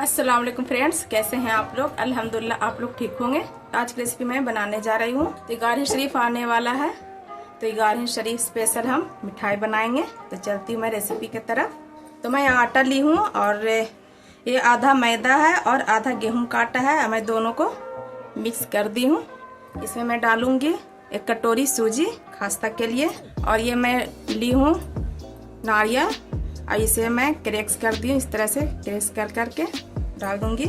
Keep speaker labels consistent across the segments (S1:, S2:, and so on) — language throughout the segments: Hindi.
S1: अस्सलाम वालेकुम फ्रेंड्स, कैसे हैं आप लोग। अल्हम्दुलिल्लाह आप लोग ठीक होंगे। आज की रेसिपी मैं बनाने जा रही हूँ। तो 11 शरीफ आने वाला है, तो 11 शरीफ स्पेशल हम मिठाई बनाएंगे। तो चलती हूँ मैं रेसिपी की तरफ। तो मैं आटा ली हूँ और ये आधा मैदा है और आधा गेहूं का आटा है। मैं दोनों को मिक्स कर दी हूँ। इसमें मैं डालूंगी 1 कटोरी सूजी खास्ता के लिए, और ये मैं ली हूँ नारियल और इसे मैं क्रैक्स कर दी हूँ। इस तरह से क्रैक्स कर करके डाल दूंगी।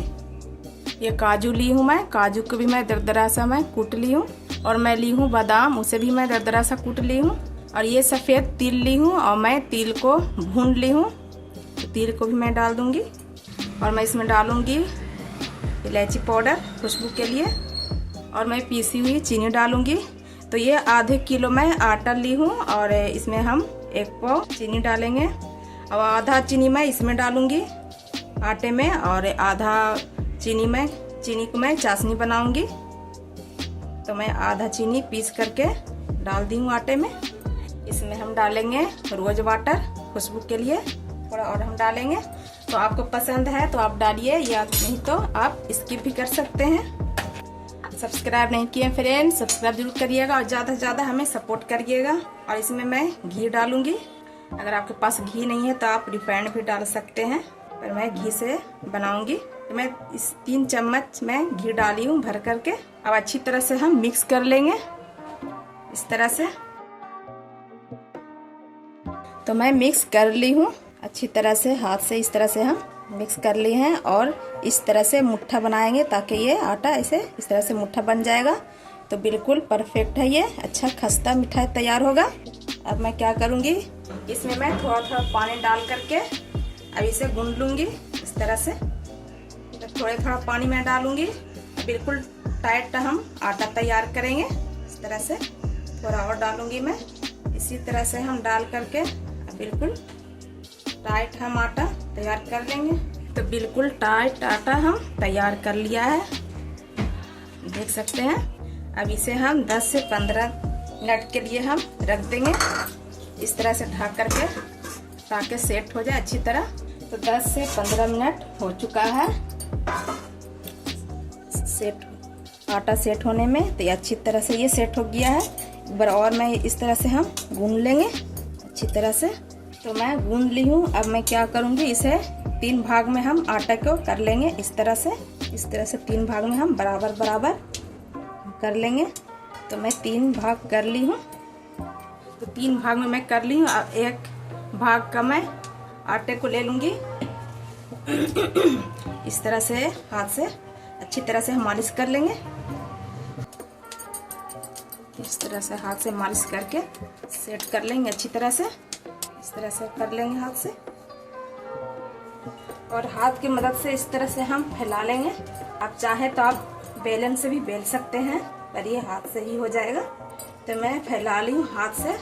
S1: ये काजू ली हूँ मैं, काजू को भी मैं दरदरा सा मैं कूट ली हूँ। और मैं ली हूँ बादाम, उसे भी मैं दरदरा सा कूट ली हूँ। और ये सफ़ेद तिल ली हूँ और मैं तिल को भून ली हूँ। तो तिल को भी मैं डाल दूंगी। और मैं इसमें डालूंगी इलायची पाउडर खुशबू के लिए, और मैं पीसी हुई चीनी डालूंगी। तो ये आधे किलो मैं आटा ली हूँ और इसमें हम 1 पाव चीनी डालेंगे। और आधा चीनी मैं इसमें डालूंगी आटे में, और आधा चीनी को मैं चाशनी बनाऊंगी। तो मैं आधा चीनी पीस करके डाल दी हूँ आटे में। इसमें हम डालेंगे रोज वाटर खुशबू के लिए, थोड़ा और हम डालेंगे। तो आपको पसंद है तो आप डालिए, या नहीं तो आप स्किप भी कर सकते हैं। सब्सक्राइब नहीं किए फ्रेंड्स, सब्सक्राइब जरूर करिएगा और ज़्यादा से ज़्यादा हमें सपोर्ट करिएगा। और इसमें मैं घी डालूंगी। अगर आपके पास घी नहीं है तो आप रिफाइंड भी डाल सकते हैं, पर मैं घी से बनाऊंगी। तो मैं इस 3 चम्मच मैं घी डाली हूँ भर करके। अब अच्छी तरह से हम मिक्स कर लेंगे इस तरह से। तो मैं मिक्स कर ली हूँ अच्छी तरह से, हाथ से इस तरह से हम मिक्स कर लिए हैं। और इस तरह से मुट्ठा बनाएंगे ताकि ये आटा ऐसे इस तरह से मुट्ठा बन जाएगा। तो बिल्कुल परफेक्ट है, ये अच्छा खस्ता मिठाई तैयार होगा। अब मैं क्या करूँगी, इसमें मैं थोड़ा थोड़ा पानी डाल करके अब इसे गूंद लूँगी इस तरह से। तो थोड़ा पानी मैं डालूँगी, बिल्कुल टाइट हम आटा तैयार करेंगे इस तरह से। थोड़ा और डालूँगी मैं, इसी तरह से हम डाल करके बिल्कुल टाइट हम आटा तैयार कर लेंगे। तो बिल्कुल टाइट आटा हम तैयार कर लिया है, देख सकते हैं। अब इसे हम 10 से 15 मिनट के लिए हम रख देंगे इस तरह से ढक करके, ताकि सेट हो जाए अच्छी तरह। तो 10 से 15 मिनट हो चुका है आटा सेट होने में। तो ये अच्छी तरह से ये सेट हो गया है। एक बार और मैं इस तरह से हम गूंद लेंगे अच्छी तरह से। तो मैं गूंद ली हूँ। अब मैं क्या करूँगी, इसे 3 भाग में हम आटे को कर लेंगे इस तरह से। इस तरह से 3 भाग में हम बराबर बराबर कर लेंगे। तो मैं 3 भाग कर ली हूँ। तो 3 भाग में मैं कर ली हूँ। अब 1 भाग का मैं आटे को ले लूँगी इस तरह से, हाथ से अच्छी तरह से हम मालिश कर लेंगे। इस तरह से हाथ से मालिश करके सेट कर लेंगे अच्छी तरह से। इस तरह से कर लेंगे हाथ से, और हाथ की मदद से इस तरह से हम फैला लेंगे। आप चाहे तो आप बेलन से भी बेल सकते हैं, पर ये हाथ से ही हो जाएगा। तो मैं फैला ली हूँ हाथ से।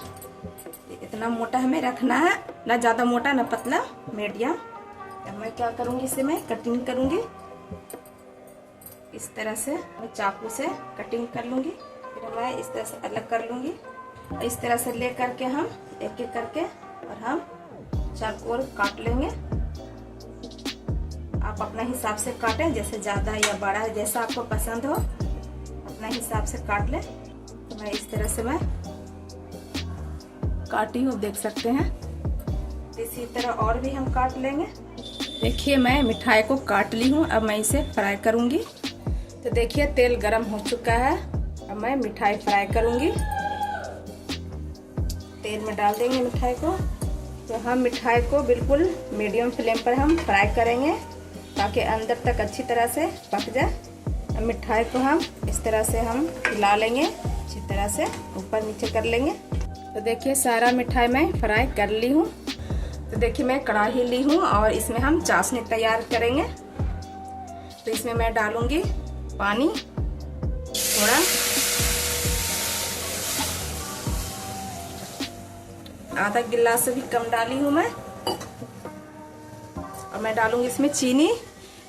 S1: इतना मोटा हमें रखना है, ना ज़्यादा मोटा ना पतला, मीडियम। अब मैं क्या करूँगी, इसे मैं कटिंग करूँगी इस तरह से। मैं चाकू से कटिंग कर लूँगी, फिर मैं इस तरह से अलग कर लूँगी। और इस तरह से ले करके हम एक एक करके और हम चाकू काट लेंगे। आप अपने हिसाब से काटें, जैसे ज़्यादा या बड़ा जैसा आपको पसंद हो अपने हिसाब से काट लें। तो मैं इस तरह से मैं काटी हूँ, देख सकते हैं। इसी तरह और भी हम काट लेंगे। देखिए मैं मिठाई को काट ली हूँ। अब मैं इसे फ्राई करूँगी। तो देखिए तेल गरम हो चुका है। अब मैं मिठाई फ्राई करूँगी। तेल में डाल देंगे मिठाई को। तो हम मिठाई को बिल्कुल मीडियम फ्लेम पर हम फ्राई करेंगे, ताकि अंदर तक अच्छी तरह से पक जाए। अब मिठाई को हम इस तरह से हम हिला लेंगे अच्छी तरह से, ऊपर नीचे कर लेंगे। तो देखिए सारा मिठाई मैं फ्राई कर ली हूँ। तो देखिए मैं कढ़ाई ली हूँ और इसमें हम चाशनी तैयार करेंगे। तो इसमें मैं डालूंगी पानी थोड़ा, आधा गिलास से भी कम डाली हूँ मैं। और मैं डालूंगी इसमें चीनी।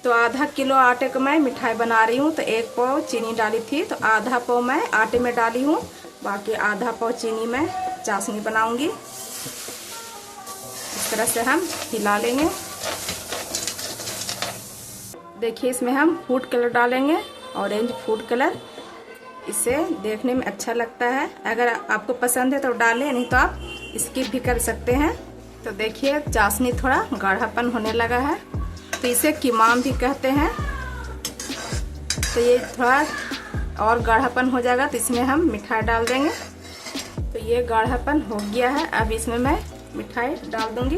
S1: तो आधा किलो आटे को मैं मिठाई बना रही हूँ, तो 1 पाव चीनी डाली थी। तो आधा पाव मैं आटे में डाली हूँ, बाकी आधा पाव चीनी में चाशनी बनाऊंगी। इस तरह से हम हिला लेंगे। देखिए इसमें हम फूड कलर डालेंगे, ऑरेंज फूड कलर। इससे देखने में अच्छा लगता है। अगर आपको पसंद है तो डालें, नहीं तो आप स्किप भी कर सकते हैं। तो देखिए चाशनी थोड़ा गाढ़ापन होने लगा है, तो इसे कीमाम भी कहते हैं। तो ये थोड़ा और गाढ़ापन हो जाएगा तो इसमें हम मिठाई डाल देंगे। तो ये गाढ़ापन हो गया है। अब इसमें मैं मिठाई डाल दूंगी।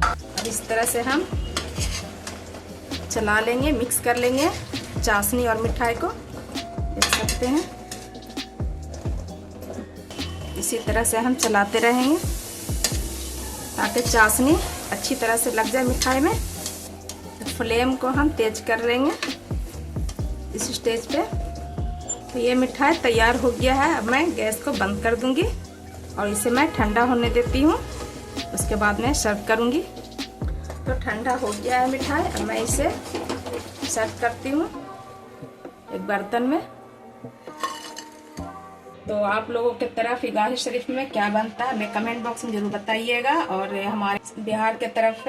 S1: अब इस तरह से हम चला लेंगे, मिक्स कर लेंगे चाशनी और मिठाई को, देख सकते हैं। इसी तरह से हम चलाते रहेंगे ताकि चाशनी अच्छी तरह से लग जाए मिठाई में। तो फ्लेम को हम तेज कर लेंगे इस स्टेज पे। तो ये मिठाई तैयार हो गया है। अब मैं गैस को बंद कर दूंगी और इसे मैं ठंडा होने देती हूँ, उसके बाद मैं सर्व करूँगी। तो ठंडा हो गया है मिठाई। अब मैं इसे सर्व करती हूँ एक बर्तन में। तो आप लोगों की तरफ इगाही शरीफ में क्या बनता है हमें कमेंट बॉक्स में जरूर बताइएगा। और हमारे बिहार के तरफ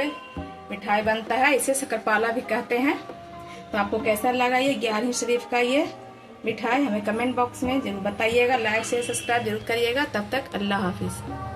S1: मिठाई बनता है, इसे शक्करपारा भी कहते हैं। तो आपको कैसा लगा ये इगाही शरीफ का ये मिठाई हमें कमेंट बॉक्स में जरूर बताइएगा। लाइक शेयर सब्सक्राइब जरूर करिएगा। तब तक अल्लाह हाफिज।